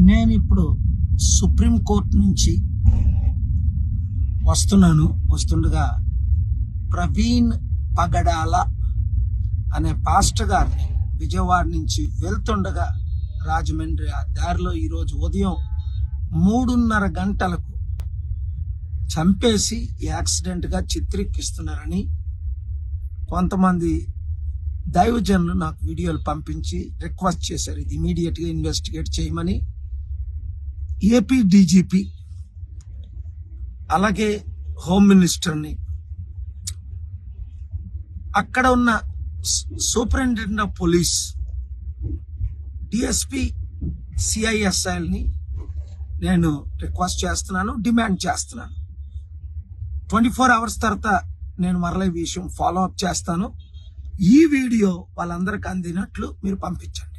నేను ఇప్పుడు సుప్రీంకోర్టు నుంచి వస్తుండగా ప్రవీణ్ పగడాల అనే పాస్టర్ గారిని విజయవాడ నుంచి వెళ్తుండగా రాజమండ్రి ఆ దారిలో ఈరోజు ఉదయం 3:30 గంటలకు చంపేసి యాక్సిడెంట్గా చిత్రీకరిస్తున్నారని కొంతమంది దైవజనులు నాకు వీడియోలు పంపించి రిక్వెస్ట్ చేశారు. ఇది ఇమీడియట్గా ఇన్వెస్టిగేట్ చేయమని. ఏపీ డీజీపీ అలాగే హోమ్ మినిస్టర్ని, అక్కడ ఉన్న సూపరింటెండెంట్ ఆఫ్ పోలీస్, డిఎస్పీ, సిఐఎస్ఐల్ని నేను రిక్వెస్ట్ చేస్తున్నాను, డిమాండ్ చేస్తున్నాను. 24 hours తర్వాత నేను మరలా ఈ విషయం ఫాలో అప్ చేస్తాను. ఈ వీడియో వాళ్ళందరికీ అందినట్లు మీరు పంపించండి.